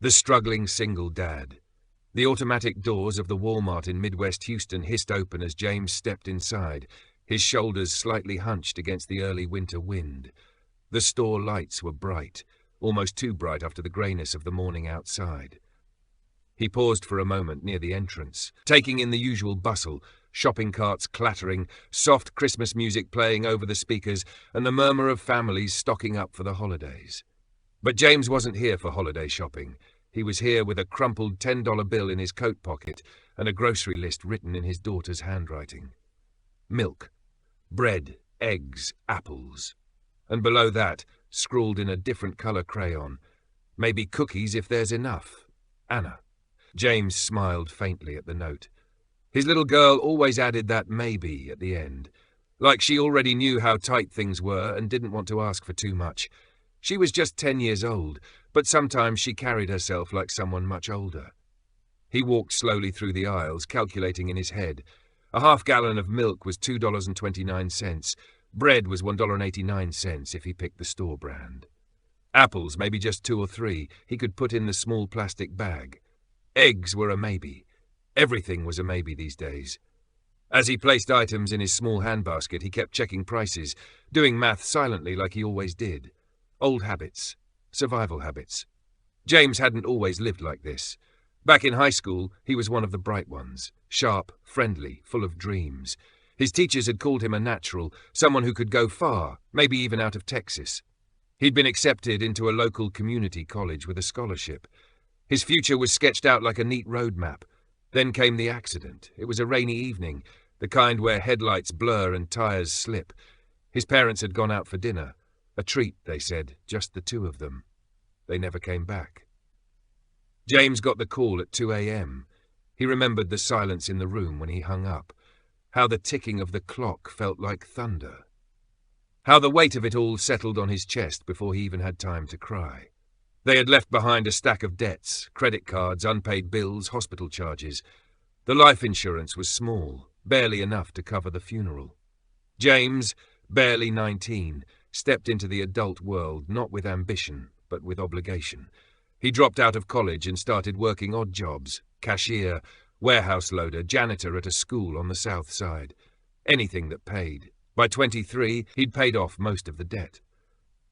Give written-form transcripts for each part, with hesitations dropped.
The struggling single dad. The automatic doors of the Walmart in Midwest Houston hissed open as James stepped inside, his shoulders slightly hunched against the early winter wind. The store lights were bright, almost too bright after the greyness of the morning outside. He paused for a moment near the entrance, taking in the usual bustle, shopping carts clattering, soft Christmas music playing over the speakers, and the murmur of families stocking up for the holidays. But James wasn't here for holiday shopping. He was here with a crumpled $10 bill in his coat pocket and a grocery list written in his daughter's handwriting. Milk, bread, eggs, apples. And below that, scrawled in a different colour crayon, maybe cookies if there's enough. Anna. James smiled faintly at the note. His little girl always added that maybe at the end, like she already knew how tight things were and didn't want to ask for too much. She was just 10 years old, but sometimes she carried herself like someone much older. He walked slowly through the aisles, calculating in his head. A half-gallon of milk was $2.29. Bread was $1.89 if he picked the store brand. Apples, maybe just 2 or 3, he could put in the small plastic bag. Eggs were a maybe. Everything was a maybe these days. As he placed items in his small handbasket, he kept checking prices, doing math silently like he always did. Old habits. Survival habits. James hadn't always lived like this. Back in high school, he was one of the bright ones. Sharp, friendly, full of dreams. His teachers had called him a natural, someone who could go far, maybe even out of Texas. He'd been accepted into a local community college with a scholarship. His future was sketched out like a neat road map. Then came the accident. It was a rainy evening, the kind where headlights blur and tires slip. His parents had gone out for dinner. A treat, they said, just the two of them. They never came back. James got the call at 2 a.m. He remembered the silence in the room when he hung up, how the ticking of the clock felt like thunder, how the weight of it all settled on his chest before he even had time to cry. They had left behind a stack of debts, credit cards, unpaid bills, hospital charges. The life insurance was small, barely enough to cover the funeral. James, barely 19, stepped into the adult world not with ambition, but with obligation. He dropped out of college and started working odd jobs, cashier, warehouse loader, janitor at a school on the south side. Anything that paid. By 23, he'd paid off most of the debt.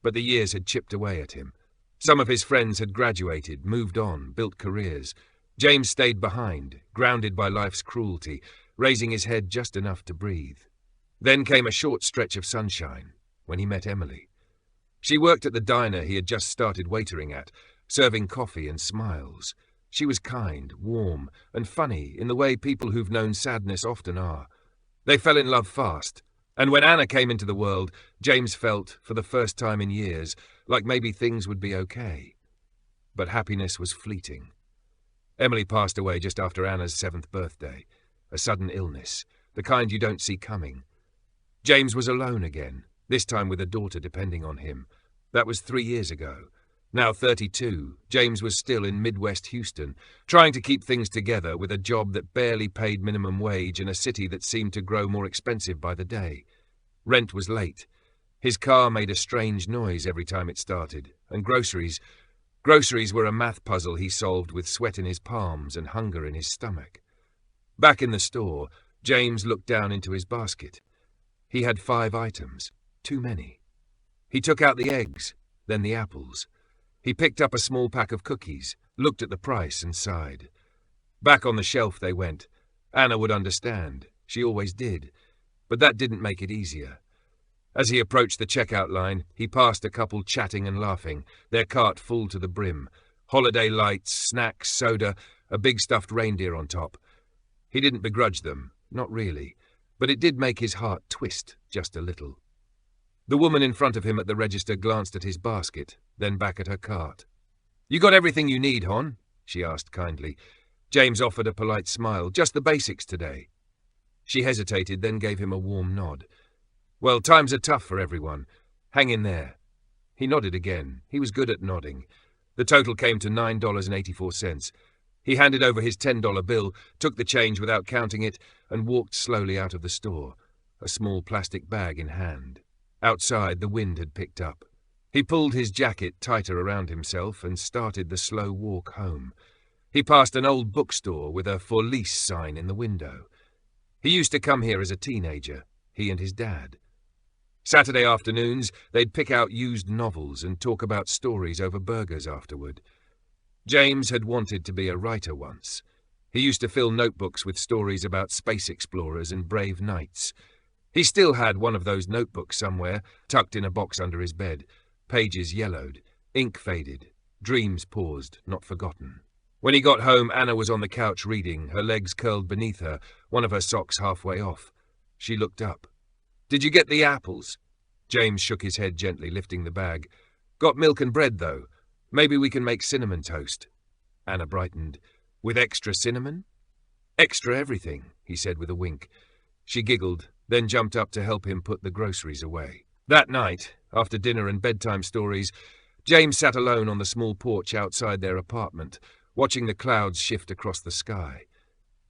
But the years had chipped away at him. Some of his friends had graduated, moved on, built careers. James stayed behind, grounded by life's cruelty, raising his head just enough to breathe. Then came a short stretch of sunshine, when he met Emily. She worked at the diner he had just started waitering at, serving coffee and smiles. She was kind, warm, and funny in the way people who've known sadness often are. They fell in love fast, and when Anna came into the world, James felt, for the first time in years, like maybe things would be okay. But happiness was fleeting. Emily passed away just after Anna's 7th birthday, a sudden illness, the kind you don't see coming. James was alone again, this time with a daughter depending on him. That was 3 years ago. Now 32, James was still in Midwest Houston, trying to keep things together with a job that barely paid minimum wage in a city that seemed to grow more expensive by the day. Rent was late. His car made a strange noise every time it started, and groceries were a math puzzle he solved with sweat in his palms and hunger in his stomach. Back in the store, James looked down into his basket. He had 5 items, too many. He took out the eggs, then the apples. He picked up a small pack of cookies, looked at the price and sighed. Back on the shelf they went. Anna would understand. She always did. But that didn't make it easier. As he approached the checkout line, he passed a couple chatting and laughing, their cart full to the brim. Holiday lights, snacks, soda, a big stuffed reindeer on top. He didn't begrudge them, not really, but it did make his heart twist just a little. The woman in front of him at the register glanced at his basket, then back at her cart. "You got everything you need, Hon?" she asked kindly. James offered a polite smile. "Just the basics today." She hesitated, then gave him a warm nod. "Well, times are tough for everyone. Hang in there." He nodded again. He was good at nodding. The total came to $9.84. He handed over his $10 bill, took the change without counting it, and walked slowly out of the store, a small plastic bag in hand. Outside, the wind had picked up. He pulled his jacket tighter around himself and started the slow walk home. He passed an old bookstore with a "For Lease" sign in the window. He used to come here as a teenager, he and his dad. Saturday afternoons, they'd pick out used novels and talk about stories over burgers afterward. James had wanted to be a writer once. He used to fill notebooks with stories about space explorers and brave knights. He still had one of those notebooks somewhere, tucked in a box under his bed, pages yellowed, ink faded, dreams paused, not forgotten. When he got home, Anna was on the couch reading, her legs curled beneath her, one of her socks halfway off. She looked up. "Did you get the apples?" James shook his head gently, lifting the bag. "Got milk and bread, though. Maybe we can make cinnamon toast." Anna brightened. "With extra cinnamon?" "Extra everything," he said with a wink. She giggled, then jumped up to help him put the groceries away. That night, after dinner and bedtime stories, James sat alone on the small porch outside their apartment, watching the clouds shift across the sky.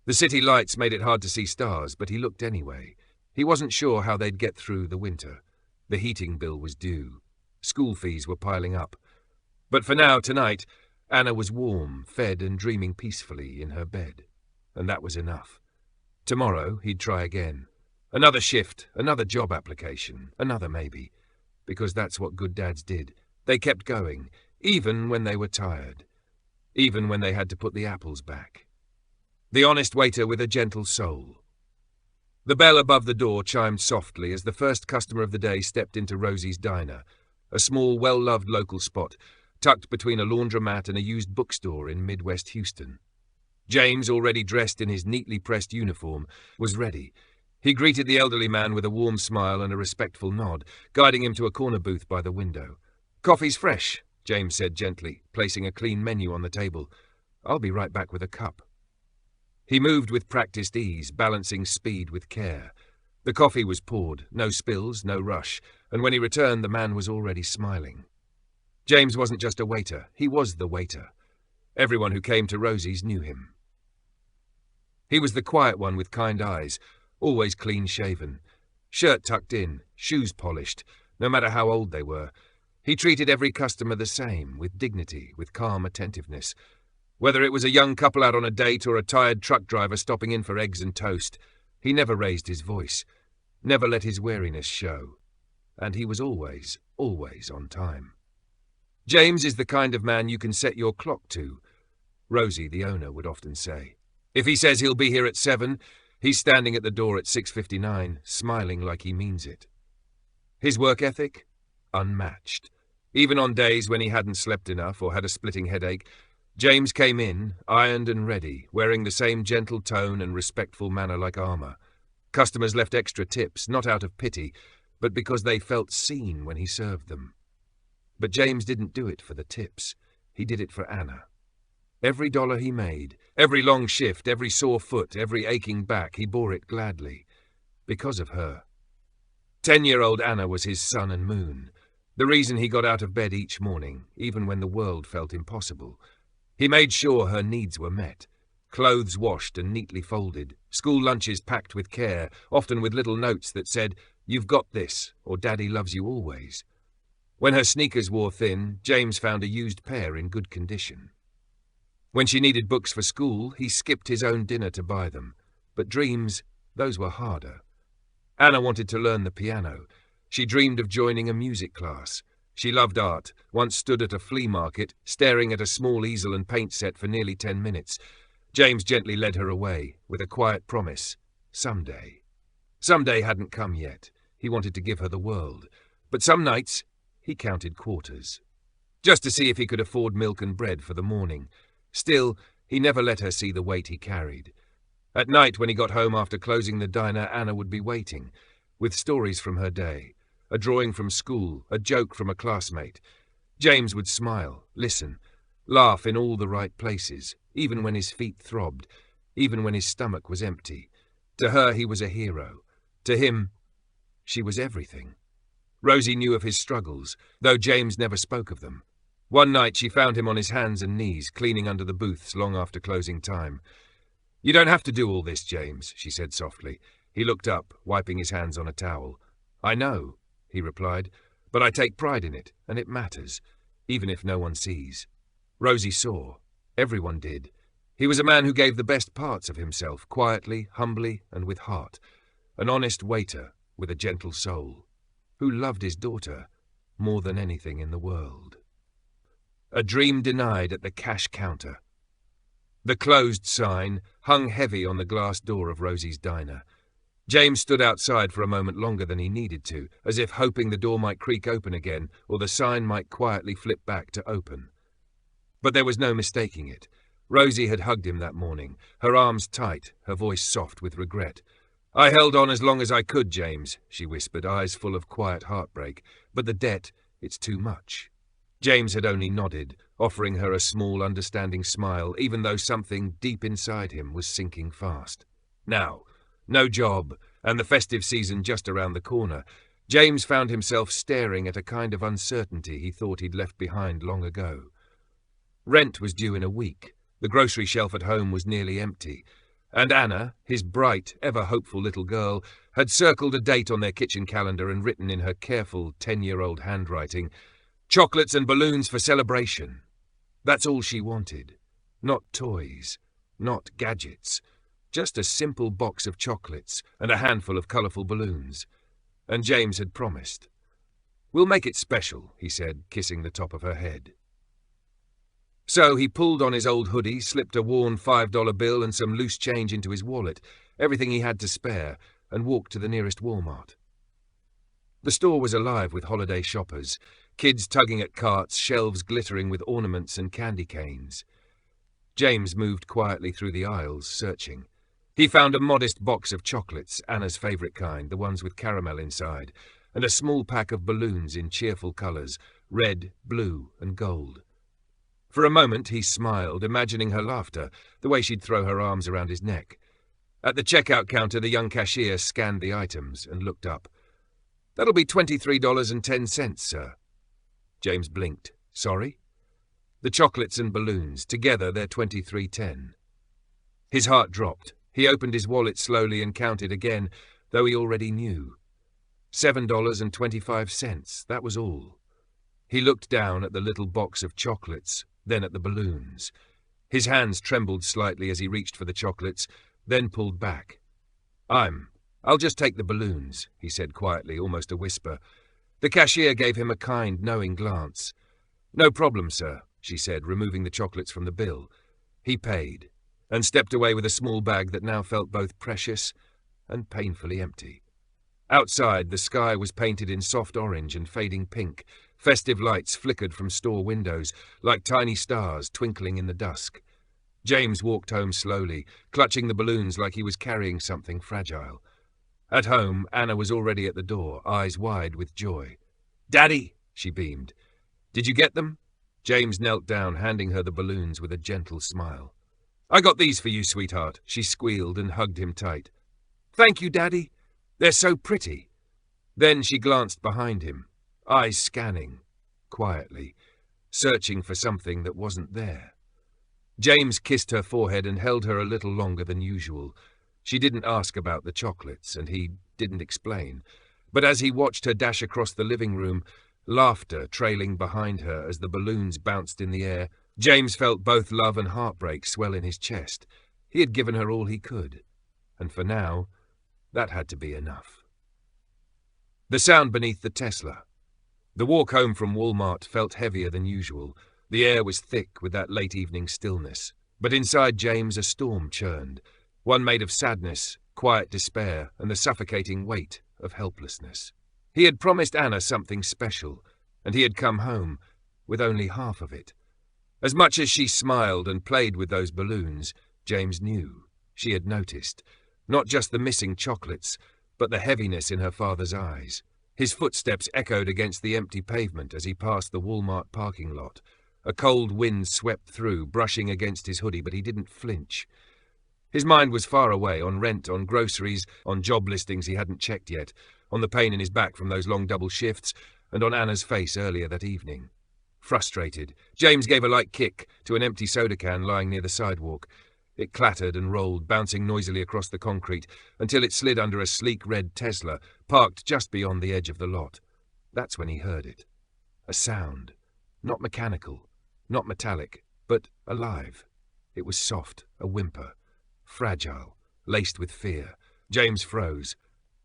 The city lights made it hard to see stars, but he looked anyway. He wasn't sure how they'd get through the winter. The heating bill was due. School fees were piling up. But for now, tonight, Anna was warm, fed and dreaming peacefully in her bed. And that was enough. Tomorrow, he'd try again. Another shift, another job application, another maybe. Because that's what good dads did. They kept going, even when they were tired. Even when they had to put the apples back. The honest waiter with a gentle soul. The bell above the door chimed softly as the first customer of the day stepped into Rosie's diner, a small, well-loved local spot, tucked between a laundromat and a used bookstore in Midwest Houston. James, already dressed in his neatly pressed uniform, was ready. He greeted the elderly man with a warm smile and a respectful nod, guiding him to a corner booth by the window. "Coffee's fresh," James said gently, placing a clean menu on the table. "I'll be right back with a cup." He moved with practiced ease, balancing speed with care. The coffee was poured, no spills, no rush, and when he returned, the man was already smiling. James wasn't just a waiter, he was the waiter. Everyone who came to Rosie's knew him. He was the quiet one with kind eyes, always clean-shaven. Shirt tucked in, shoes polished, no matter how old they were. He treated every customer the same, with dignity, with calm attentiveness. Whether it was a young couple out on a date or a tired truck driver stopping in for eggs and toast, he never raised his voice, never let his wariness show. And he was always, always on time. "James is the kind of man you can set your clock to," Rosie, the owner, would often say. "If he says he'll be here at 7, he's standing at the door at 6:59, smiling like he means it." His work ethic? Unmatched. Even on days when he hadn't slept enough or had a splitting headache, James came in, ironed and ready, wearing the same gentle tone and respectful manner like armor. Customers left extra tips, not out of pity, but because they felt seen when he served them. But James didn't do it for the tips. He did it for Anna. Every dollar he made, every long shift, every sore foot, every aching back, he bore it gladly. Because of her. 10-year-old Anna was his sun and moon. The reason he got out of bed each morning, even when the world felt impossible. He made sure her needs were met. Clothes washed and neatly folded, school lunches packed with care, often with little notes that said, "You've got this," or "Daddy loves you always." When her sneakers wore thin, James found a used pair in good condition. When she needed books for school, he skipped his own dinner to buy them. But dreams, those were harder. Anna wanted to learn the piano. She dreamed of joining a music class. She loved art, once stood at a flea market, staring at a small easel and paint set for nearly 10 minutes. James gently led her away, with a quiet promise. Someday. Someday hadn't come yet. He wanted to give her the world. But some nights, he counted quarters. Just to see if he could afford milk and bread for the morning. Still, he never let her see the weight he carried. At night, when he got home after closing the diner, Anna would be waiting, with stories from her day. A drawing from school, a joke from a classmate. James would smile, listen, laugh in all the right places, even when his feet throbbed, even when his stomach was empty. To her, he was a hero. To him, she was everything. Rosie knew of his struggles, though James never spoke of them. One night she found him on his hands and knees, cleaning under the booths long after closing time. "You don't have to do all this, James," she said softly. He looked up, wiping his hands on a towel. "I know," he replied, But I take pride in it, and it matters, even if no one sees. Rosie saw. Everyone did. He was a man who gave the best parts of himself, quietly, humbly, and with heart. An honest waiter with a gentle soul, who loved his daughter more than anything in the world. A dream denied at the cash counter. The closed sign hung heavy on the glass door of Rosie's diner. James stood outside for a moment longer than he needed to, as if hoping the door might creak open again, or the sign might quietly flip back to open. But there was no mistaking it. Rosie had hugged him that morning, her arms tight, her voice soft with regret. "I held on as long as I could, James," she whispered, eyes full of quiet heartbreak. "But the debt, it's too much." James had only nodded, offering her a small, understanding smile, even though something deep inside him was sinking fast. Now, no job, and the festive season just around the corner, James found himself staring at a kind of uncertainty he thought he'd left behind long ago. Rent was due in a week. The grocery shelf at home was nearly empty, and Anna, his bright, ever-hopeful little girl, had circled a date on their kitchen calendar and written in her careful 10-year-old handwriting, "Chocolates and balloons for celebration." That's all she wanted. Not toys, not gadgets, just a simple box of chocolates and a handful of colourful balloons. And James had promised. "We'll make it special," he said, kissing the top of her head. So he pulled on his old hoodie, slipped a worn $5 bill and some loose change into his wallet, everything he had to spare, and walked to the nearest Walmart. The store was alive with holiday shoppers, kids tugging at carts, shelves glittering with ornaments and candy canes. James moved quietly through the aisles, searching. He found a modest box of chocolates, Anna's favourite kind, the ones with caramel inside, and a small pack of balloons in cheerful colours, red, blue, and gold. For a moment he smiled, imagining her laughter, the way she'd throw her arms around his neck. At the checkout counter, the young cashier scanned the items and looked up. "That'll be $23.10, sir." James blinked. "Sorry?" "The chocolates and balloons. Together, they're $23.10. His heart dropped. He opened his wallet slowly and counted again, though he already knew. $7.25, that was all. He looked down at the little box of chocolates, then at the balloons. His hands trembled slightly as he reached for the chocolates, then pulled back. I'll just take the balloons," he said quietly, almost a whisper. The cashier gave him a kind, knowing glance. "No problem, sir," she said, removing the chocolates from the bill. He paid, and stepped away with a small bag that now felt both precious and painfully empty. Outside, the sky was painted in soft orange and fading pink. Festive lights flickered from store windows, like tiny stars twinkling in the dusk. James walked home slowly, clutching the balloons like he was carrying something fragile. At home, Anna was already at the door, eyes wide with joy. "Daddy!" she beamed. "Did you get them?" James knelt down, handing her the balloons with a gentle smile. "I got these for you, sweetheart," she squealed and hugged him tight. "Thank you, Daddy. They're so pretty." Then she glanced behind him, eyes scanning, quietly, searching for something that wasn't there. James kissed her forehead and held her a little longer than usual. She didn't ask about the chocolates, and he didn't explain. But as he watched her dash across the living room, laughter trailing behind her as the balloons bounced in the air, James felt both love and heartbreak swell in his chest. He had given her all he could, and for now, that had to be enough. The sound beneath the Tesla. The walk home from Walmart felt heavier than usual. The air was thick with that late evening stillness. But inside James a storm churned, one made of sadness, quiet despair, and the suffocating weight of helplessness. He had promised Anna something special, and he had come home with only half of it. As much as she smiled and played with those balloons, James knew, she had noticed, not just the missing chocolates, but the heaviness in her father's eyes. His footsteps echoed against the empty pavement as he passed the Walmart parking lot. A cold wind swept through, brushing against his hoodie, but he didn't flinch. His mind was far away, on rent, on groceries, on job listings he hadn't checked yet, on the pain in his back from those long double shifts, and on Anna's face earlier that evening. Frustrated, James gave a light kick to an empty soda can lying near the sidewalk. It clattered and rolled, bouncing noisily across the concrete, until it slid under a sleek red Tesla, parked just beyond the edge of the lot. That's when he heard it. A sound. Not mechanical, not metallic, but alive. It was soft, a whimper. Fragile, laced with fear. James froze.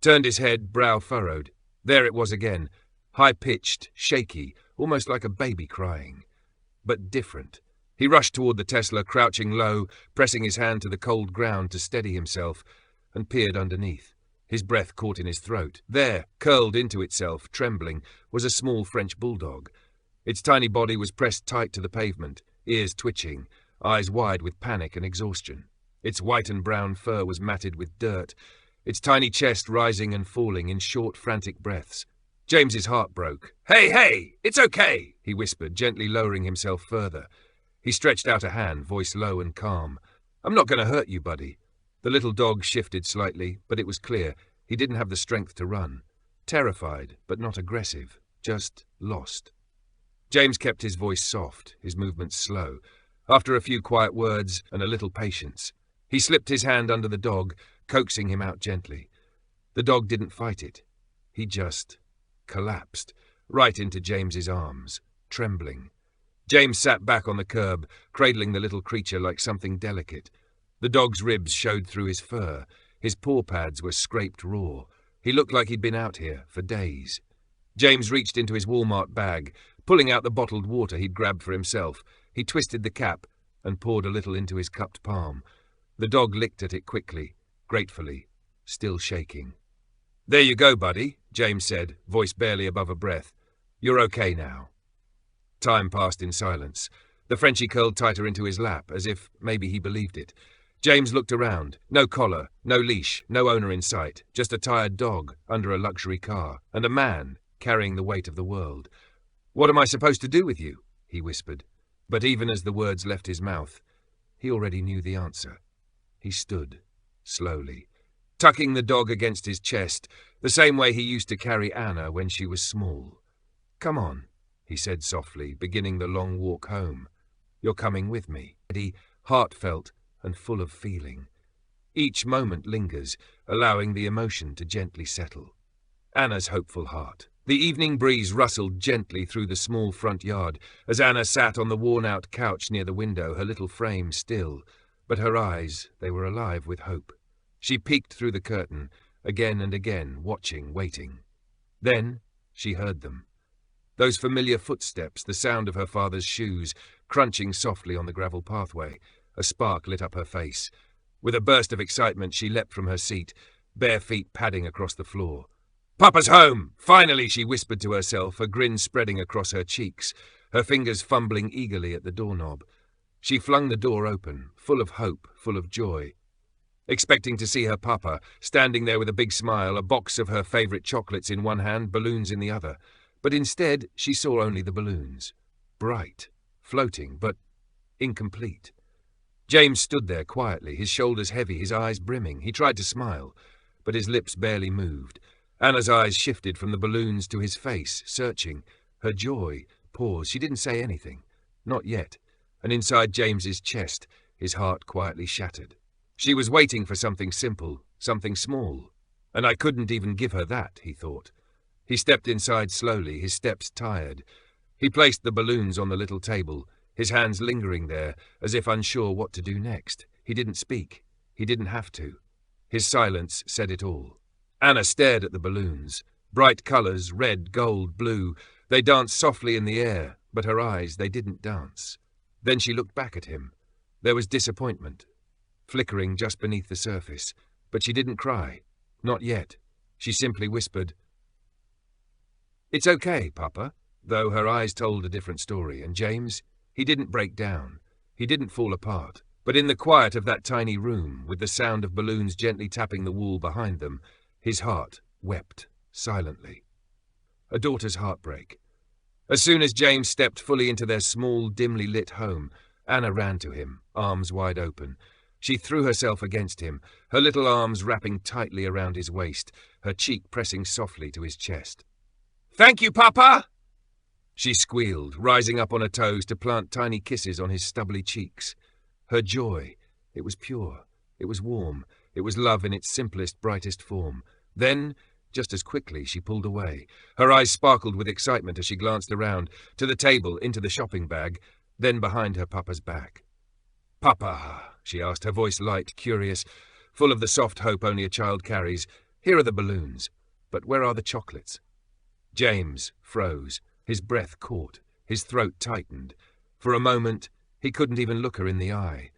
Turned his head, brow furrowed. There it was again. High-pitched, shaky, almost like a baby crying. But different. He rushed toward the Tesla, crouching low, pressing his hand to the cold ground to steady himself, and peered underneath. His breath caught in his throat. There, curled into itself, trembling, was a small French Bulldog. Its tiny body was pressed tight to the pavement, ears twitching, eyes wide with panic and exhaustion. Its white and brown fur was matted with dirt, its tiny chest rising and falling in short, frantic breaths. James's heart broke. "Hey, hey! It's okay!" he whispered, gently lowering himself further. He stretched out a hand, voice low and calm. "I'm not going to hurt you, buddy." The little dog shifted slightly, but it was clear he didn't have the strength to run. Terrified, but not aggressive, just lost. James kept his voice soft, his movements slow. After a few quiet words and a little patience, he slipped his hand under the dog, coaxing him out gently. The dog didn't fight it. He just collapsed, right into James's arms, trembling. James sat back on the curb, cradling the little creature like something delicate. The dog's ribs showed through his fur. His paw pads were scraped raw. He looked like he'd been out here for days. James reached into his Walmart bag, pulling out the bottled water he'd grabbed for himself. He twisted the cap and poured a little into his cupped palm. The dog licked at it quickly, gratefully, still shaking. "There you go, buddy," James said, voice barely above a breath. "You're okay now." Time passed in silence. The Frenchie curled tighter into his lap, as if maybe he believed it. James looked around. No collar, no leash, no owner in sight. Just a tired dog under a luxury car, and a man carrying the weight of the world. "What am I supposed to do with you?" he whispered. But even as the words left his mouth, he already knew the answer. He stood, slowly, tucking the dog against his chest, the same way he used to carry Anna when she was small. "Come on," he said softly, beginning the long walk home. "You're coming with me." Heartfelt and full of feeling. Each moment lingers, allowing the emotion to gently settle. Anna's hopeful heart. The evening breeze rustled gently through the small front yard as Anna sat on the worn-out couch near the window, her little frame still, but her eyes, they were alive with hope. She peeked through the curtain, again and again, watching, waiting. Then she heard them. Those familiar footsteps, the sound of her father's shoes, crunching softly on the gravel pathway. A spark lit up her face. With a burst of excitement, she leapt from her seat, bare feet padding across the floor. "Papa's home! Finally!" she whispered to herself, a grin spreading across her cheeks, her fingers fumbling eagerly at the doorknob. She flung the door open, full of hope, full of joy, expecting to see her papa, standing there with a big smile, a box of her favourite chocolates in one hand, balloons in the other. But instead, she saw only the balloons. Bright, floating, but incomplete. James stood there quietly, his shoulders heavy, his eyes brimming. He tried to smile, but his lips barely moved. Anna's eyes shifted from the balloons to his face, searching. Her joy paused. She didn't say anything. Not yet. And inside James's chest, his heart quietly shattered. She was waiting for something simple, something small. And I couldn't even give her that, he thought. He stepped inside slowly, his steps tired. He placed the balloons on the little table, his hands lingering there, as if unsure what to do next. He didn't speak. He didn't have to. His silence said it all. Anna stared at the balloons. Bright colours, red, gold, blue. They danced softly in the air, but her eyes, they didn't dance. Then she looked back at him. There was disappointment, flickering just beneath the surface. But she didn't cry. Not yet. She simply whispered, "It's okay, Papa," though her eyes told a different story, and James, he didn't break down. He didn't fall apart. But in the quiet of that tiny room, with the sound of balloons gently tapping the wall behind them, his heart wept silently. A daughter's heartbreak. As soon as James stepped fully into their small, dimly lit home, Anna ran to him, arms wide open. She threw herself against him, her little arms wrapping tightly around his waist, her cheek pressing softly to his chest. "Thank you, Papa!" She squealed, rising up on her toes to plant tiny kisses on his stubbly cheeks. Her joy, it was pure, it was warm, it was love in its simplest, brightest form. Then Just as quickly, she pulled away. Her eyes sparkled with excitement as she glanced around, to the table, into the shopping bag, then behind her papa's back. "Papa," she asked, her voice light, curious, full of the soft hope only a child carries. "Here are the balloons. But where are the chocolates?" James froze. His breath caught. His throat tightened. For a moment, he couldn't even look her in the eye.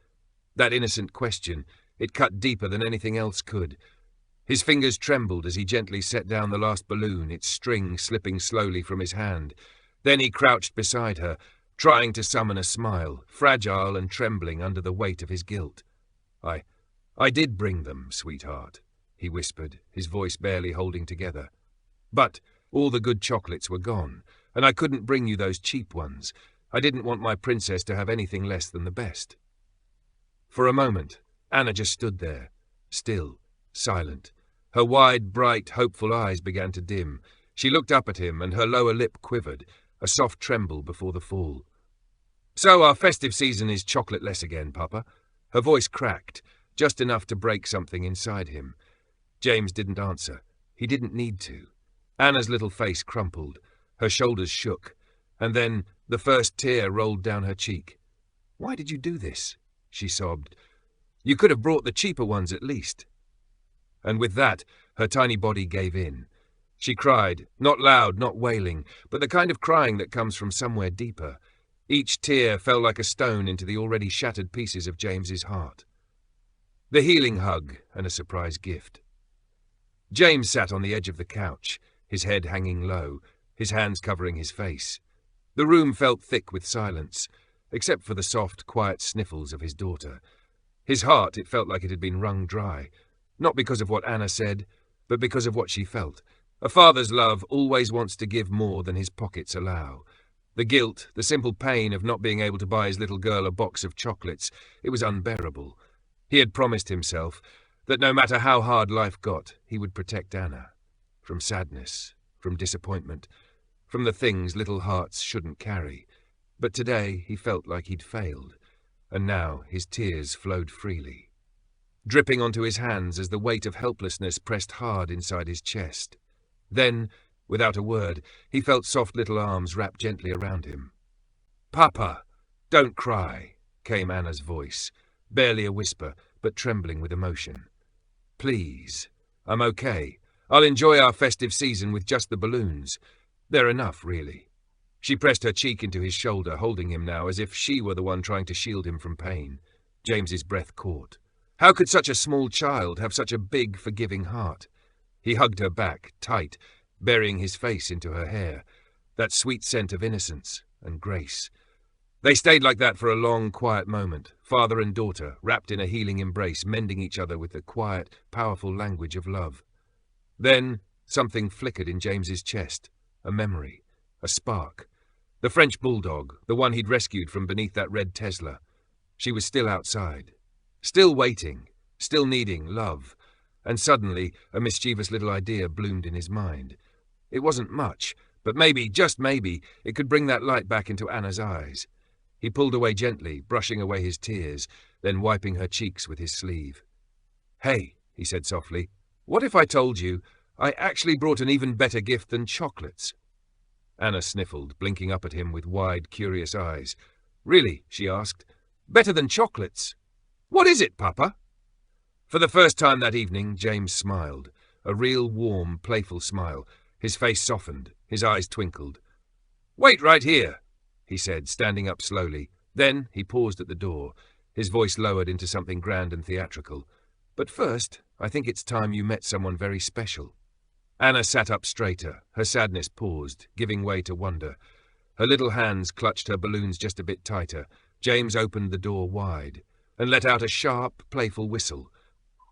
That innocent question, it cut deeper than anything else could. His fingers trembled as he gently set down the last balloon, its string slipping slowly from his hand. Then he crouched beside her, trying to summon a smile, fragile and trembling under the weight of his guilt. I did bring them, sweetheart," he whispered, his voice barely holding together. "But all the good chocolates were gone, and I couldn't bring you those cheap ones. I didn't want my princess to have anything less than the best." For a moment, Anna just stood there, still, silent. Her wide, bright, hopeful eyes began to dim. She looked up at him, and her lower lip quivered, a soft tremble before the fall. "So our festive season is chocolate-less again, Papa." Her voice cracked, just enough to break something inside him. James didn't answer. He didn't need to. Anna's little face crumpled. Her shoulders shook. And then the first tear rolled down her cheek. "Why did you do this?" she sobbed. "You could have brought the cheaper ones at least." And with that, her tiny body gave in. She cried, not loud, not wailing, but the kind of crying that comes from somewhere deeper. Each tear fell like a stone into the already shattered pieces of James's heart. The healing hug and a surprise gift. James sat on the edge of the couch, his head hanging low, his hands covering his face. The room felt thick with silence, except for the soft, quiet sniffles of his daughter. His heart, it felt like it had been wrung dry, not because of what Anna said, but because of what she felt. A father's love always wants to give more than his pockets allow. The guilt, the simple pain of not being able to buy his little girl a box of chocolates, it was unbearable. He had promised himself that no matter how hard life got, he would protect Anna. From sadness, from disappointment, from the things little hearts shouldn't carry. But today he felt like he'd failed, and now his tears flowed freely, dripping onto his hands as the weight of helplessness pressed hard inside his chest. Then, without a word, he felt soft little arms wrap gently around him. "Papa, don't cry," came Anna's voice, barely a whisper, but trembling with emotion. "Please, I'm okay. I'll enjoy our festive season with just the balloons. They're enough, really." She pressed her cheek into his shoulder, holding him now, as if she were the one trying to shield him from pain. James's breath caught. How could such a small child have such a big, forgiving heart? He hugged her back, tight, burying his face into her hair, that sweet scent of innocence and grace. They stayed like that for a long, quiet moment, father and daughter, wrapped in a healing embrace, mending each other with the quiet, powerful language of love. Then something flickered in James's chest, a memory, a spark. The French Bulldog, the one he'd rescued from beneath that red Tesla. She was still outside, still waiting, still needing love. And suddenly, a mischievous little idea bloomed in his mind. It wasn't much, but maybe, just maybe, it could bring that light back into Anna's eyes. He pulled away gently, brushing away his tears, then wiping her cheeks with his sleeve. "Hey," he said softly, "what if I told you I actually brought an even better gift than chocolates?" Anna sniffled, blinking up at him with wide, curious eyes. "Really?" she asked. "Better than chocolates? What is it, Papa?" For the first time that evening, James smiled, a real warm, playful smile. His face softened, his eyes twinkled. "Wait right here," he said, standing up slowly. Then he paused at the door, his voice lowered into something grand and theatrical. "But first, I think it's time you met someone very special." Anna sat up straighter, her sadness paused, giving way to wonder. Her little hands clutched her balloons just a bit tighter. James opened the door wide and let out a sharp, playful whistle.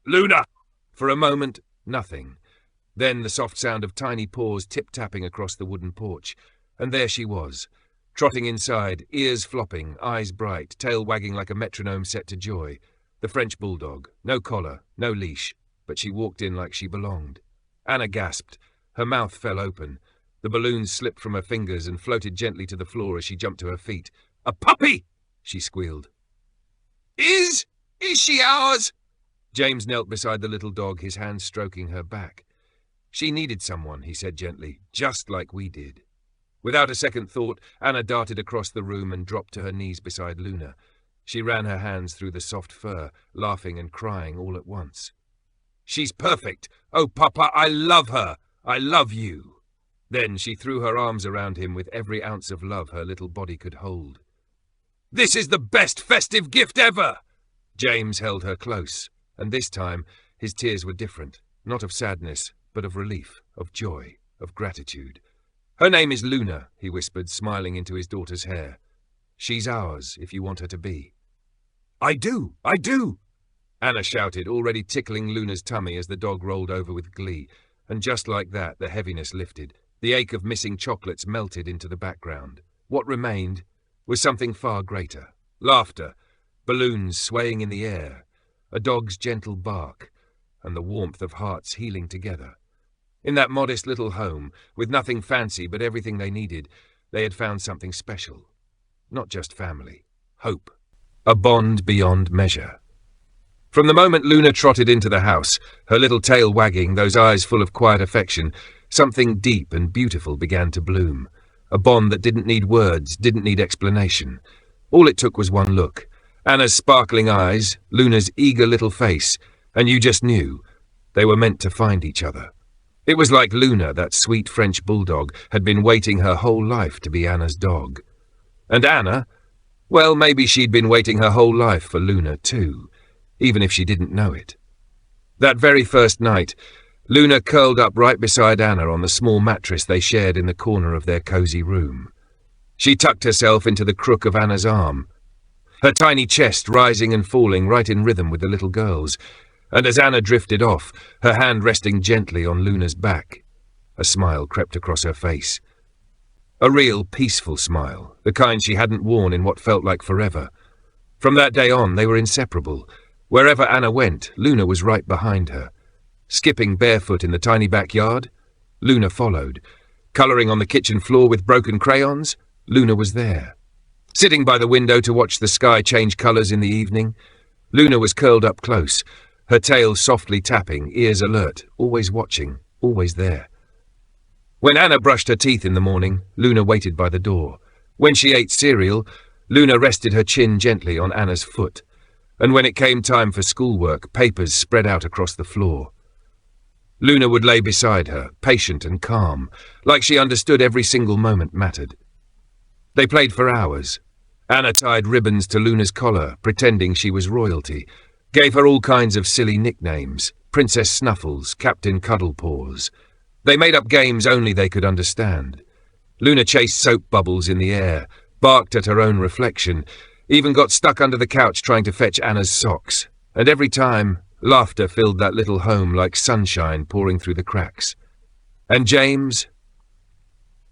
"Luna!" For a moment, nothing. Then the soft sound of tiny paws tip-tapping across the wooden porch. And there she was, trotting inside, ears flopping, eyes bright, tail wagging like a metronome set to joy. The French Bulldog. No collar, no leash, but she walked in like she belonged. Anna gasped. Her mouth fell open. The balloons slipped from her fingers and floated gently to the floor as she jumped to her feet. "A puppy!" she squealed. Is she ours?" James knelt beside the little dog, his hands stroking her back. She needed someone, he said gently, just like we did. Without a second thought, Anna darted across the room and dropped to her knees beside Luna. She ran her hands through the soft fur, laughing and crying all at once. "She's perfect! Oh, Papa, I love her! I love you!" Then she threw her arms around him with every ounce of love her little body could hold. "This is the best festive gift ever!" James held her close, and this time his tears were different, not of sadness, but of relief, of joy, of gratitude. "Her name is Luna," he whispered, smiling into his daughter's hair. "She's ours, if you want her to be." I do! Anna shouted, already tickling Luna's tummy as the dog rolled over with glee, and just like that the heaviness lifted. The ache of missing chocolates melted into the background. What remained was something far greater. Laughter, balloons swaying in the air, a dog's gentle bark, and the warmth of hearts healing together. In that modest little home, with nothing fancy but everything they needed, they had found something special. Not just family, hope, a bond beyond measure. From the moment Luna trotted into the house, her little tail wagging, those eyes full of quiet affection, something deep and beautiful began to bloom. A bond that didn't need words, didn't need explanation. All it took was one look. Anna's sparkling eyes, Luna's eager little face, and you just knew they were meant to find each other. It was like Luna, that sweet French Bulldog, had been waiting her whole life to be Anna's dog. And Anna, well, maybe she'd been waiting her whole life for Luna too, even if she didn't know it. That very first night, Luna curled up right beside Anna on the small mattress they shared in the corner of their cozy room. She tucked herself into the crook of Anna's arm, her tiny chest rising and falling right in rhythm with the little girl's, and as Anna drifted off, her hand resting gently on Luna's back, a smile crept across her face. A real, peaceful smile, the kind she hadn't worn in what felt like forever. From that day on, they were inseparable. Wherever Anna went, Luna was right behind her. Skipping barefoot in the tiny backyard, Luna followed. Colouring on the kitchen floor with broken crayons, Luna was there. Sitting by the window to watch the sky change colours in the evening, Luna was curled up close, her tail softly tapping, ears alert, always watching, always there. When Anna brushed her teeth in the morning, Luna waited by the door. When she ate cereal, Luna rested her chin gently on Anna's foot. And when it came time for schoolwork, papers spread out across the floor. Luna would lay beside her, patient and calm, like she understood every single moment mattered. They played for hours. Anna tied ribbons to Luna's collar, pretending she was royalty, gave her all kinds of silly nicknames, Princess Snuffles, Captain Cuddlepaws. They made up games only they could understand. Luna chased soap bubbles in the air, barked at her own reflection, even got stuck under the couch trying to fetch Anna's socks, and every time, laughter filled that little home like sunshine pouring through the cracks. And James?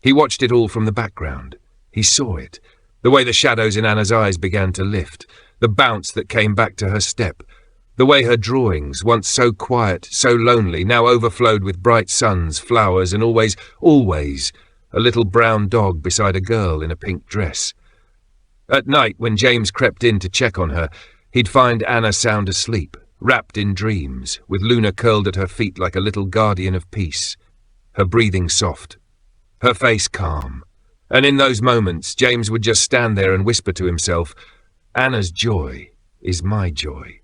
He watched it all from the background. He saw it, the way the shadows in Anna's eyes began to lift, the bounce that came back to her step, the way her drawings, once so quiet, so lonely, now overflowed with bright suns, flowers, and always, a little brown dog beside a girl in a pink dress. At night, when James crept in to check on her, he'd find Anna sound asleep, wrapped in dreams, with Luna curled at her feet like a little guardian of peace, her breathing soft, her face calm. And in those moments, James would just stand there and whisper to himself, "Anna's joy is my joy."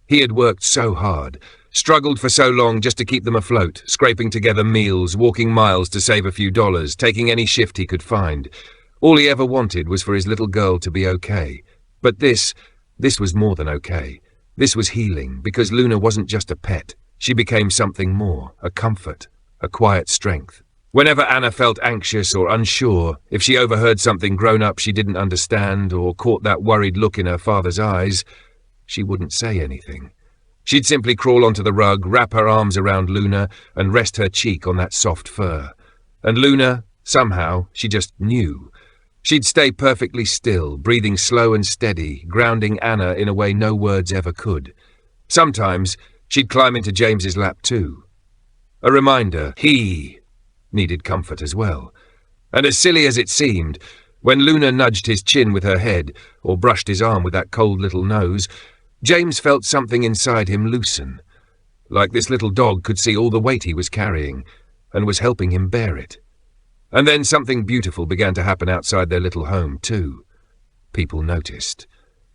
He had worked so hard, struggled for so long just to keep them afloat, scraping together meals, walking miles to save a few dollars, taking any shift he could find. All he ever wanted was for his little girl to be okay. But this was more than okay. This was healing, because Luna wasn't just a pet. She became something more, a comfort, a quiet strength. Whenever Anna felt anxious or unsure, if she overheard something grown-up she didn't understand or caught that worried look in her father's eyes, she wouldn't say anything. She'd simply crawl onto the rug, wrap her arms around Luna, and rest her cheek on that soft fur. And Luna, somehow, she just knew. She'd stay perfectly still, breathing slow and steady, grounding Anna in a way no words ever could. Sometimes she'd climb into James's lap too. A reminder, he needed comfort as well. And as silly as it seemed, when Luna nudged his chin with her head, or brushed his arm with that cold little nose, James felt something inside him loosen, like this little dog could see all the weight he was carrying and was helping him bear it. And then something beautiful began to happen outside their little home, too. People noticed.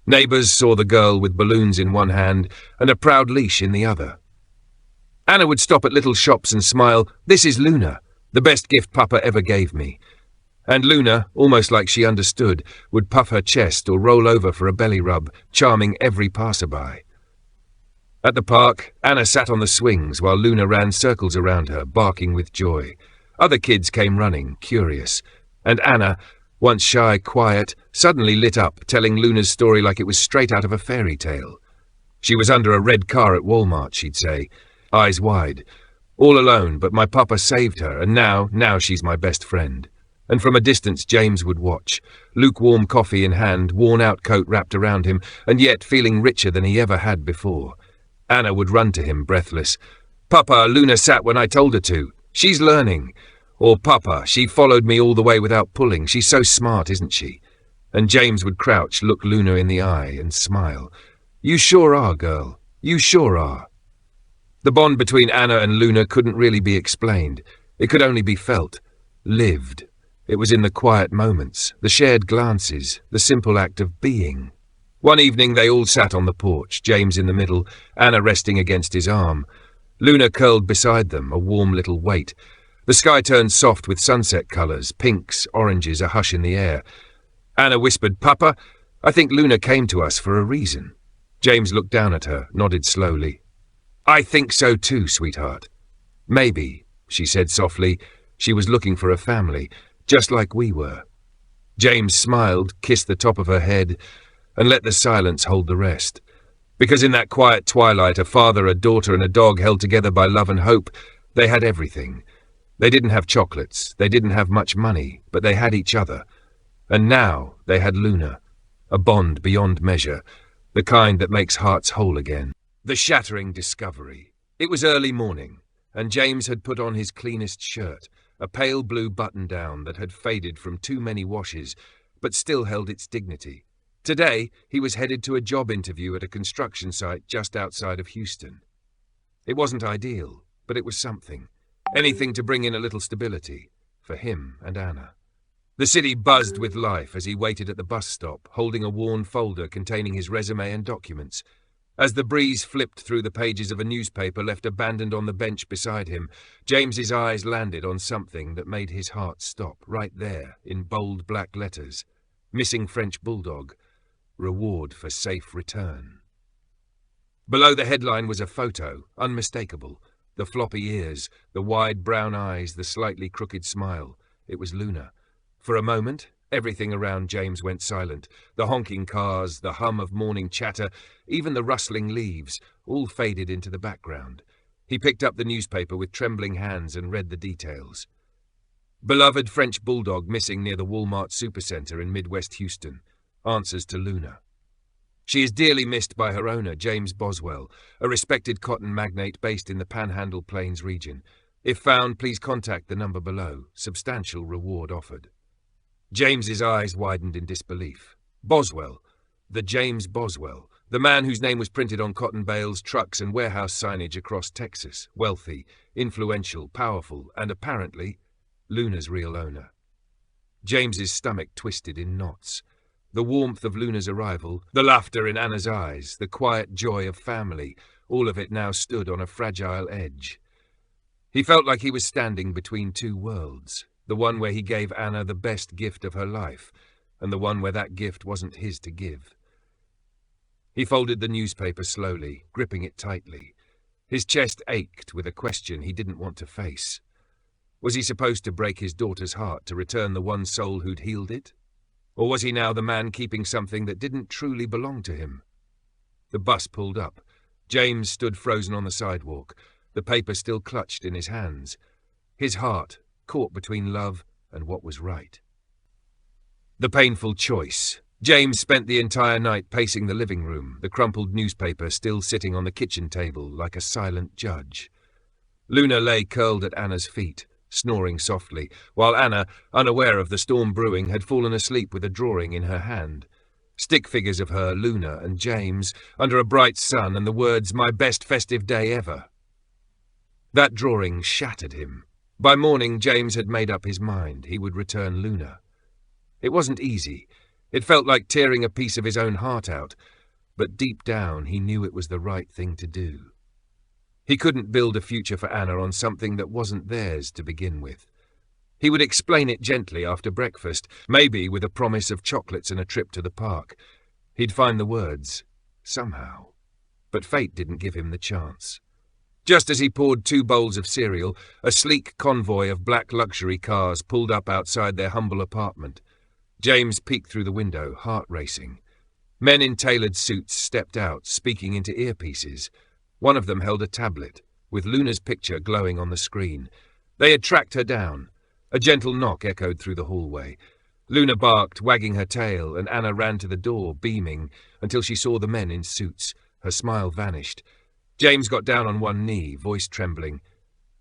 Neighbours saw the girl with balloons in one hand and a proud leash in the other. Anna would stop at little shops and smile, "This is Luna, the best gift Papa ever gave me." And Luna, almost like she understood, would puff her chest or roll over for a belly rub, charming every passerby. At the park, Anna sat on the swings while Luna ran circles around her, barking with joy. Other kids came running, curious, and Anna, once shy, quiet, suddenly lit up, telling Luna's story like it was straight out of a fairy tale. She was under a red car at Walmart, she'd say, eyes wide, all alone, but my papa saved her, and now she's my best friend. And from a distance James would watch, lukewarm coffee in hand, worn-out coat wrapped around him, and yet feeling richer than he ever had before. Anna would run to him, breathless. "Papa, Luna sat when I told her to. She's learning." Or, "Papa, she followed me all the way without pulling. She's so smart, isn't she?" And James would crouch, look Luna in the eye, and smile. "You sure are, girl. You sure are." The bond between Anna and Luna couldn't really be explained. It could only be felt, lived. It was in the quiet moments, the shared glances, the simple act of being. One evening they all sat on the porch, James in the middle, Anna resting against his arm. Luna curled beside them, a warm little weight. The sky turned soft with sunset colours, pinks, oranges, a hush in the air. Anna whispered, "Papa, I think Luna came to us for a reason." James looked down at her, nodded slowly. "I think so too, sweetheart." "Maybe," she said softly. She was looking for a family, just like we were. James smiled, kissed the top of her head, and let the silence hold the rest. Because in that quiet twilight, a father, a daughter, and a dog held together by love and hope, they had everything. They didn't have chocolates, they didn't have much money, but they had each other. And now they had Luna, a bond beyond measure, the kind that makes hearts whole again. The shattering discovery. It was early morning, and James had put on his cleanest shirt, a pale blue button-down that had faded from too many washes, but still held its dignity. Today, he was headed to a job interview at a construction site just outside of Houston. It wasn't ideal, but it was something. Anything to bring in a little stability, for him and Anna. The city buzzed with life as he waited at the bus stop, holding a worn folder containing his resume and documents. As the breeze flipped through the pages of a newspaper left abandoned on the bench beside him, James's eyes landed on something that made his heart stop, right there, in bold black letters. Missing French Bulldog. Reward for safe return. Below the headline was a photo, unmistakable. The floppy ears, the wide brown eyes, the slightly crooked smile. It was Luna. For a moment, everything around James went silent. The honking cars, the hum of morning chatter, even the rustling leaves, all faded into the background. He picked up the newspaper with trembling hands and read the details. Beloved French Bulldog missing near the Walmart Supercenter in Midwest Houston. Answers to Luna. She is dearly missed by her owner, James Boswell, a respected cotton magnate based in the Panhandle Plains region. If found, please contact the number below. Substantial reward offered. James's eyes widened in disbelief. Boswell. The James Boswell. The man whose name was printed on cotton bales, trucks, and warehouse signage across Texas. Wealthy, influential, powerful, and apparently Luna's real owner. James's stomach twisted in knots. The warmth of Luna's arrival, the laughter in Anna's eyes, the quiet joy of family, all of it now stood on a fragile edge. He felt like he was standing between two worlds, the one where he gave Anna the best gift of her life, and the one where that gift wasn't his to give. He folded the newspaper slowly, gripping it tightly. His chest ached with a question he didn't want to face. Was he supposed to break his daughter's heart to return the one soul who'd healed it? Or was he now the man keeping something that didn't truly belong to him? The bus pulled up. James stood frozen on the sidewalk, the paper still clutched in his hands. His heart caught between love and what was right. The painful choice. James spent the entire night pacing the living room, the crumpled newspaper still sitting on the kitchen table like a silent judge. Luna lay curled at Anna's feet, snoring softly, while Anna, unaware of the storm brewing, had fallen asleep with a drawing in her hand. Stick figures of her, Luna, and James, under a bright sun, and the words, "My best festive day ever," That drawing shattered him. By morning, James had made up his mind he would return Luna. It wasn't easy. It felt like tearing a piece of his own heart out, but deep down he knew it was the right thing to do. He couldn't build a future for Anna on something that wasn't theirs to begin with. He would explain it gently after breakfast, maybe with a promise of chocolates and a trip to the park. He'd find the words, somehow. But fate didn't give him the chance. Just as he poured 2 bowls of cereal, a sleek convoy of black luxury cars pulled up outside their humble apartment. James peeked through the window, heart racing. Men in tailored suits stepped out, speaking into earpieces. One of them held a tablet, with Luna's picture glowing on the screen. They had tracked her down. A gentle knock echoed through the hallway. Luna barked, wagging her tail, and Anna ran to the door, beaming, until she saw the men in suits. Her smile vanished. James got down on one knee, voice trembling.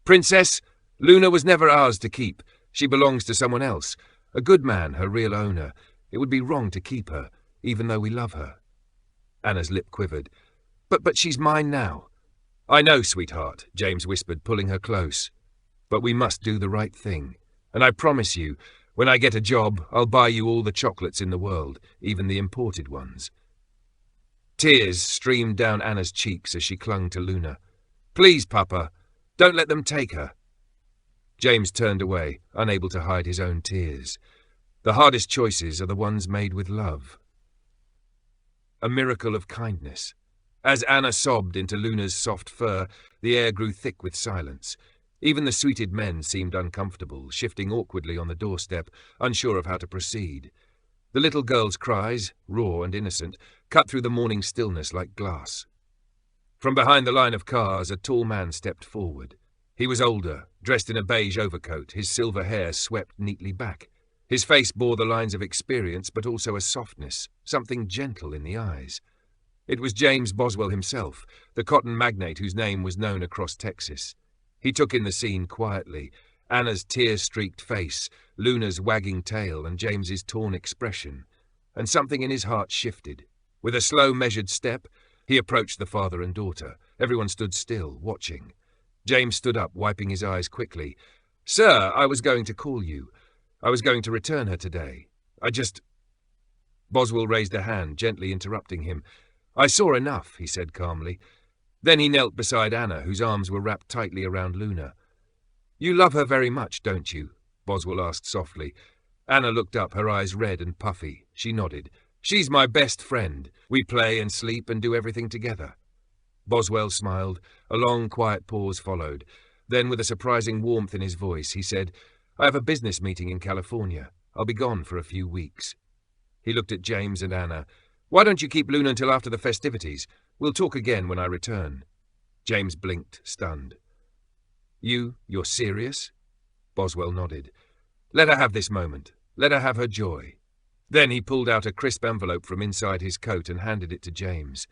"Princess, Luna was never ours to keep. She belongs to someone else. A good man, her real owner. It would be wrong to keep her, even though we love her." Anna's lip quivered. But she's mine now." "I know, sweetheart," James whispered, pulling her close. "But we must do the right thing. And I promise you, when I get a job, I'll buy you all the chocolates in the world, even the imported ones." Tears streamed down Anna's cheeks as she clung to Luna. "Please, Papa, don't let them take her." James turned away, unable to hide his own tears. The hardest choices are the ones made with love. A miracle of kindness. As Anna sobbed into Luna's soft fur, the air grew thick with silence. Even the suited men seemed uncomfortable, shifting awkwardly on the doorstep, unsure of how to proceed. The little girl's cries, raw and innocent, cut through the morning stillness like glass. From behind the line of cars, a tall man stepped forward. He was older, dressed in a beige overcoat, his silver hair swept neatly back. His face bore the lines of experience, but also a softness, something gentle in the eyes. It was James Boswell himself, the cotton magnate whose name was known across Texas. He took in the scene quietly, Anna's tear-streaked face, Luna's wagging tail, and James's torn expression, and something in his heart shifted. With a slow, measured step, he approached the father and daughter. Everyone stood still, watching. James stood up, wiping his eyes quickly. "Sir, I was going to call you. I was going to return her today. Boswell raised a hand, gently interrupting him. "I saw enough," he said calmly. Then he knelt beside Anna, whose arms were wrapped tightly around Luna. "You love her very much, don't you?" Boswell asked softly. Anna looked up, her eyes red and puffy. She nodded. "She's my best friend. We play and sleep and do everything together." Boswell smiled. A long, quiet pause followed. Then, with a surprising warmth in his voice, he said, "I have a business meeting in California. I'll be gone for a few weeks." He looked at James and Anna. "Why don't you keep Luna until after the festivities? We'll talk again when I return." James blinked, stunned. You're serious?" Boswell nodded. "Let her have this moment. Let her have her joy." Then he pulled out a crisp envelope from inside his coat and handed it to James.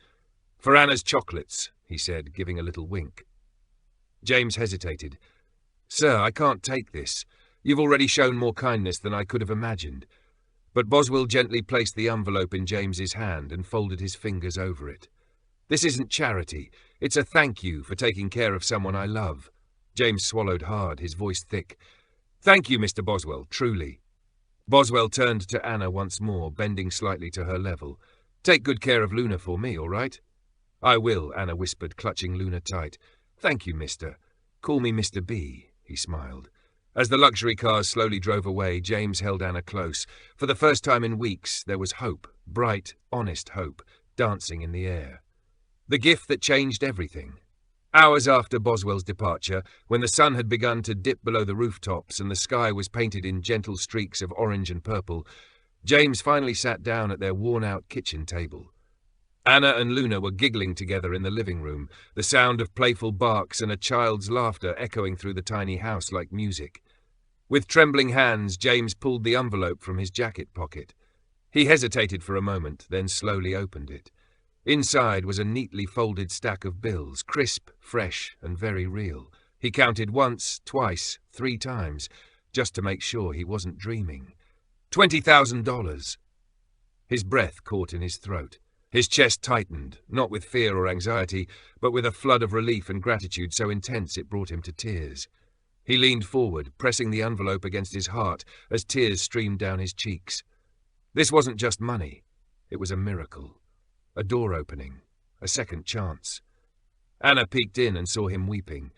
"For Anna's chocolates," he said, giving a little wink. James hesitated. "Sir, I can't take this. You've already shown more kindness than I could have imagined." But Boswell gently placed the envelope in James's hand and folded his fingers over it. "This isn't charity. It's a thank you for taking care of someone I love." James swallowed hard, his voice thick. "Thank you, Mr. Boswell, truly." Boswell turned to Anna once more, bending slightly to her level. "Take good care of Luna for me, all right?" "I will," Anna whispered, clutching Luna tight. "Thank you, mister. Call me Mr. B," he smiled. As the luxury cars slowly drove away, James held Anna close. For the first time in weeks, there was hope, bright, honest hope, dancing in the air. The gift that changed everything. Hours after Boswell's departure, when the sun had begun to dip below the rooftops and the sky was painted in gentle streaks of orange and purple, James finally sat down at their worn-out kitchen table. Anna and Luna were giggling together in the living room, the sound of playful barks and a child's laughter echoing through the tiny house like music. With trembling hands, James pulled the envelope from his jacket pocket. He hesitated for a moment, then slowly opened it. Inside was a neatly folded stack of bills, crisp, fresh, and very real. He counted once, twice, 3 times, just to make sure he wasn't dreaming. $20,000! His breath caught in his throat. His chest tightened, not with fear or anxiety, but with a flood of relief and gratitude so intense it brought him to tears. He leaned forward, pressing the envelope against his heart as tears streamed down his cheeks. This wasn't just money. It was a miracle. A door opening. A second chance. Anna peeked in and saw him weeping.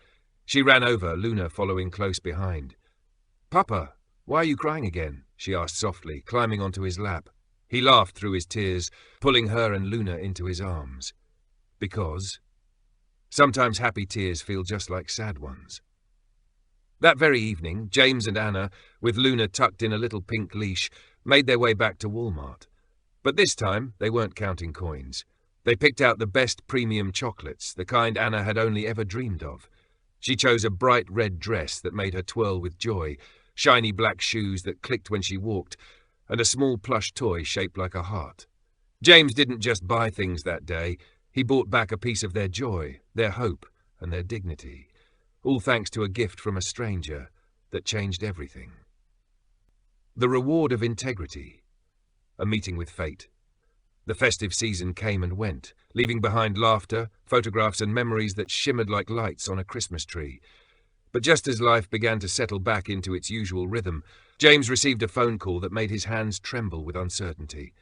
She ran over, Luna following close behind. "Papa, why are you crying again?" she asked softly, climbing onto his lap. He laughed through his tears, pulling her and Luna into his arms. Because sometimes happy tears feel just like sad ones. That very evening, James and Anna, with Luna tucked in a little pink leash, made their way back to Walmart. But this time, they weren't counting coins. They picked out the best premium chocolates, the kind Anna had only ever dreamed of. She chose a bright red dress that made her twirl with joy, shiny black shoes that clicked when she walked, and a small plush toy shaped like a heart. James didn't just buy things that day. He bought back a piece of their joy, their hope, and their dignity. All thanks to a gift from a stranger that changed everything. The reward of integrity. A meeting with fate. The festive season came and went, leaving behind laughter, photographs and memories that shimmered like lights on a Christmas tree. But just as life began to settle back into its usual rhythm, James received a phone call that made his hands tremble with uncertainty.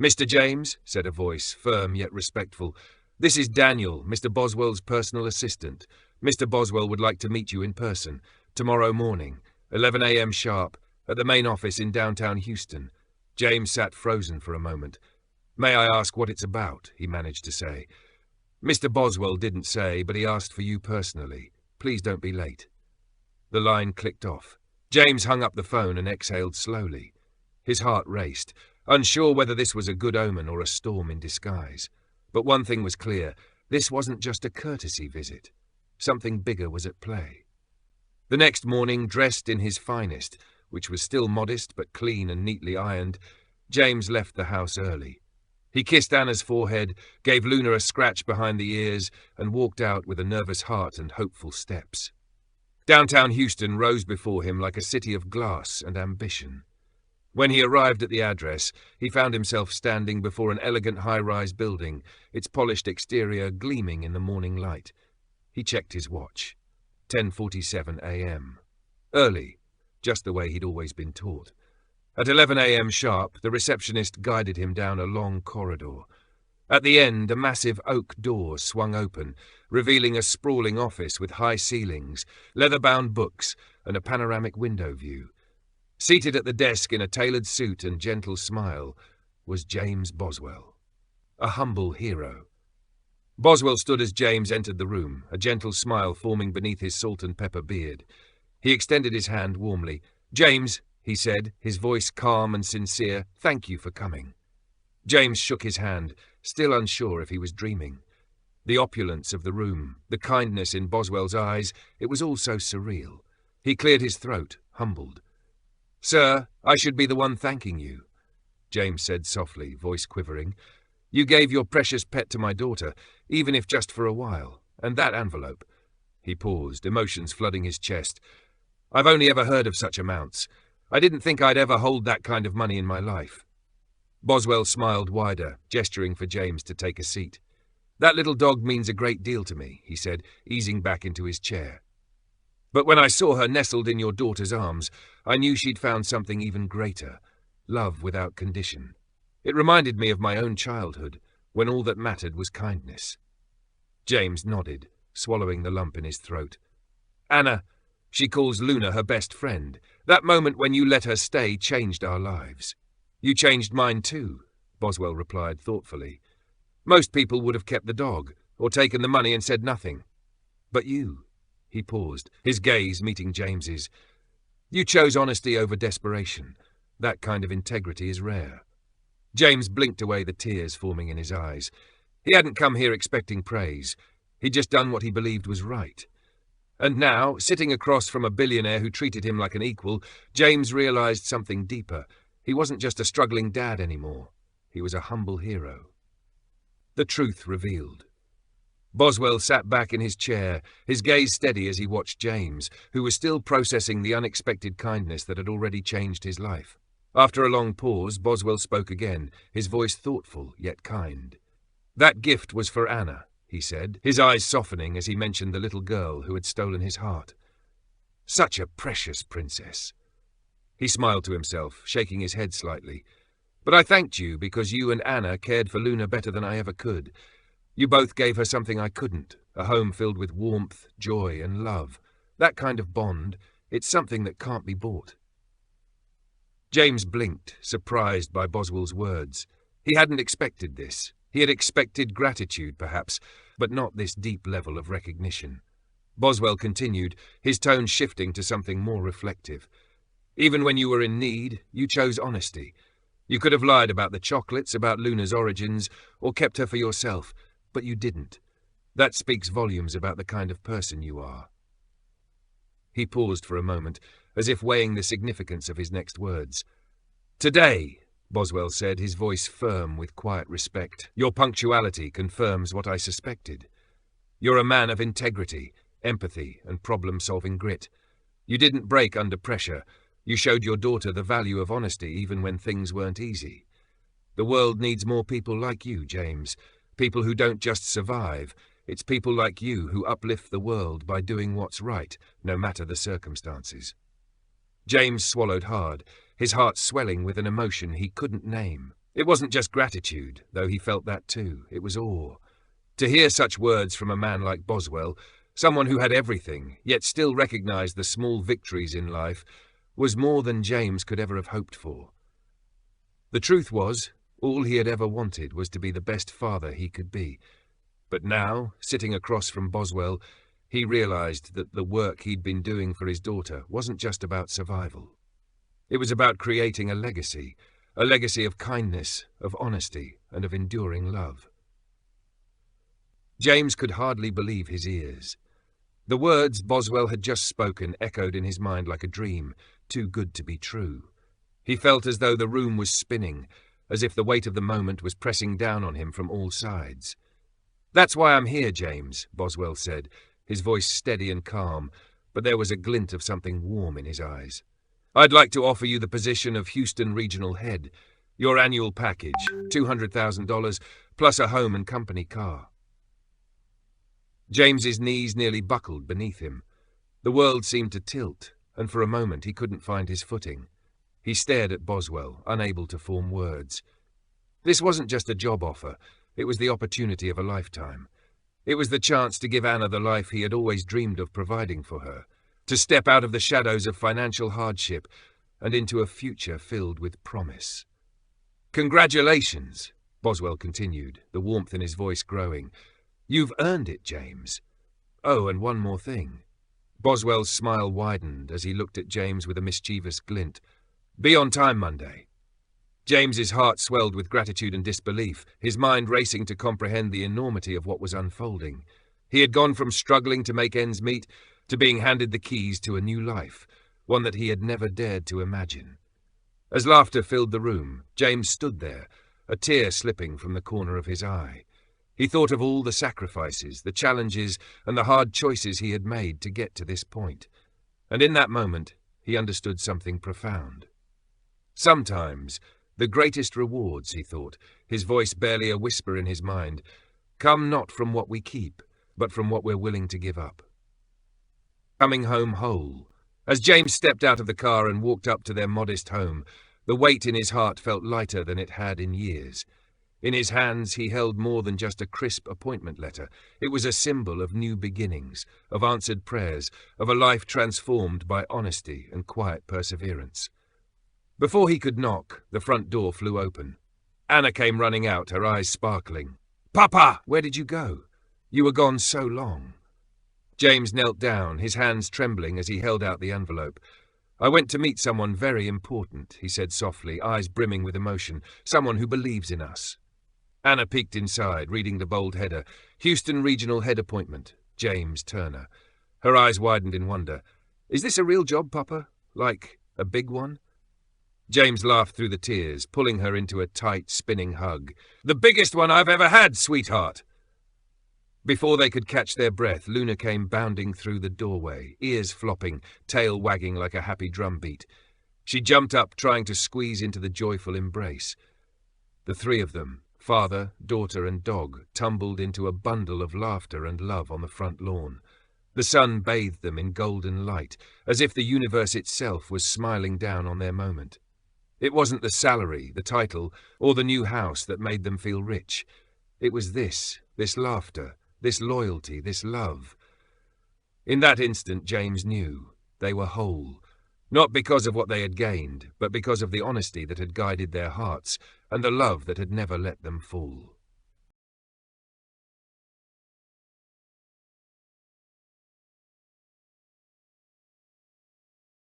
"Mr. James," said a voice, firm yet respectful, "this is Daniel, Mr. Boswell's personal assistant. Mr. Boswell would like to meet you in person, tomorrow morning, 11 a.m. sharp, at the main office in downtown Houston." James sat frozen for a moment. "May I ask what it's about?" he managed to say. "Mr. Boswell didn't say, but he asked for you personally. Please don't be late." The line clicked off. James hung up the phone and exhaled slowly. His heart raced, unsure whether this was a good omen or a storm in disguise. But one thing was clear, this wasn't just a courtesy visit. Something bigger was at play. The next morning, dressed in his finest, which was still modest but clean and neatly ironed, James left the house early. He kissed Anna's forehead, gave Luna a scratch behind the ears, and walked out with a nervous heart and hopeful steps. Downtown Houston rose before him like a city of glass and ambition. When he arrived at the address, he found himself standing before an elegant high-rise building, its polished exterior gleaming in the morning light. He checked his watch. 10:47 a.m. Early, just the way he'd always been taught. At 11 a.m. sharp, the receptionist guided him down a long corridor. At the end, a massive oak door swung open, revealing a sprawling office with high ceilings, leather-bound books, and a panoramic window view. Seated at the desk in a tailored suit and gentle smile was James Boswell, a humble hero. Boswell stood as James entered the room, a gentle smile forming beneath his salt-and-pepper beard. He extended his hand warmly. "James," he said, his voice calm and sincere, "thank you for coming." James shook his hand, still unsure if he was dreaming. The opulence of the room, the kindness in Boswell's eyes, it was all so surreal. He cleared his throat, humbled. "Sir, I should be the one thanking you," James said softly, voice quivering. "You gave your precious pet to my daughter, even if just for a while, and that envelope." He paused, emotions flooding his chest. "I've only ever heard of such amounts. I didn't think I'd ever hold that kind of money in my life." Boswell smiled wider, gesturing for James to take a seat. "That little dog means a great deal to me," he said, easing back into his chair. "But when I saw her nestled in your daughter's arms, I knew she'd found something even greater, love without condition. It reminded me of my own childhood, when all that mattered was kindness." James nodded, swallowing the lump in his throat. "Anna, she calls Luna her best friend. That moment when you let her stay changed our lives." "You changed mine too," Boswell replied thoughtfully. "Most people would have kept the dog, or taken the money and said nothing. But you," he paused, his gaze meeting James's, "you chose honesty over desperation. That kind of integrity is rare." James blinked away the tears forming in his eyes. He hadn't come here expecting praise. He'd just done what he believed was right. And now, sitting across from a billionaire who treated him like an equal, James realized something deeper. He wasn't just a struggling dad anymore. He was a humble hero. The truth revealed. Boswell sat back in his chair, his gaze steady as he watched James, who was still processing the unexpected kindness that had already changed his life. After a long pause, Boswell spoke again, his voice thoughtful yet kind. That gift was for Anna, he said, his eyes softening as he mentioned the little girl who had stolen his heart. Such a precious princess. He smiled to himself, shaking his head slightly. But I thanked you because you and Anna cared for Luna better than I ever could. You both gave her something I couldn't, a home filled with warmth, joy, and love. That kind of bond, it's something that can't be bought. James blinked, surprised by Boswell's words. He hadn't expected this. He had expected gratitude, perhaps, but not this deep level of recognition. Boswell continued, his tone shifting to something more reflective. Even when you were in need, you chose honesty. You could have lied about the chocolates, about Luna's origins, or kept her for yourself, but you didn't. That speaks volumes about the kind of person you are. He paused for a moment, as if weighing the significance of his next words. Today, Boswell said, his voice firm with quiet respect, your punctuality confirms what I suspected. You're a man of integrity, empathy, and problem-solving grit. You didn't break under pressure. You showed your daughter the value of honesty even when things weren't easy. The world needs more people like you, James. People who don't just survive. It's people like you who uplift the world by doing what's right, no matter the circumstances. James swallowed hard, his heart swelling with an emotion he couldn't name. It wasn't just gratitude, though he felt that too. It was awe. To hear such words from a man like Boswell, someone who had everything, yet still recognized the small victories in life, was more than James could ever have hoped for. The truth was, all he had ever wanted was to be the best father he could be. But now, sitting across from Boswell, he realized that the work he'd been doing for his daughter wasn't just about survival. It was about creating a legacy of kindness, of honesty, and of enduring love. James could hardly believe his ears. The words Boswell had just spoken echoed in his mind like a dream, too good to be true. He felt as though the room was spinning, as if the weight of the moment was pressing down on him from all sides. That's why I'm here, James, Boswell said, his voice steady and calm, but there was a glint of something warm in his eyes. I'd like to offer you the position of Houston Regional Head, your annual package, $200,000, plus a home and company car. James's knees nearly buckled beneath him. The world seemed to tilt, and for a moment he couldn't find his footing. He stared at Boswell, unable to form words. This wasn't just a job offer, it was the opportunity of a lifetime. It was the chance to give Anna the life he had always dreamed of providing for her, to step out of the shadows of financial hardship and into a future filled with promise. Congratulations, Boswell continued, the warmth in his voice growing. You've earned it, James. Oh, and one more thing. Boswell's smile widened as he looked at James with a mischievous glint. Be on time Monday. James's heart swelled with gratitude and disbelief, his mind racing to comprehend the enormity of what was unfolding. He had gone from struggling to make ends meet to being handed the keys to a new life, one that he had never dared to imagine. As laughter filled the room, James stood there, a tear slipping from the corner of his eye. He thought of all the sacrifices, the challenges, and the hard choices he had made to get to this point. And in that moment, he understood something profound. Sometimes, the greatest rewards, he thought, his voice barely a whisper in his mind, come not from what we keep, but from what we're willing to give up. Coming home whole. As James stepped out of the car and walked up to their modest home, the weight in his heart felt lighter than it had in years. In his hands he held more than just a crisp appointment letter. It was a symbol of new beginnings, of answered prayers, of a life transformed by honesty and quiet perseverance. Before he could knock, the front door flew open. Anna came running out, her eyes sparkling. "Papa, where did you go? You were gone so long." James knelt down, his hands trembling as he held out the envelope. "I went to meet someone very important," he said softly, eyes brimming with emotion, "someone who believes in us." Anna peeked inside, reading the bold header, Houston Regional Head Appointment, James Turner. Her eyes widened in wonder. "Is this a real job, Papa? Like, a big one?" James laughed through the tears, pulling her into a tight, spinning hug. "The biggest one I've ever had, sweetheart!" Before they could catch their breath, Luna came bounding through the doorway, ears flopping, tail wagging like a happy drumbeat. She jumped up, trying to squeeze into the joyful embrace. The three of them, Father, daughter, and dog tumbled into a bundle of laughter and love on the front lawn. The sun bathed them in golden light, as if the universe itself was smiling down on their moment. It wasn't the salary, the title, or the new house that made them feel rich. It was this laughter, this loyalty, this love. In that instant, James knew they were whole, not because of what they had gained, but because of the honesty that had guided their hearts and the love that had never let them fall.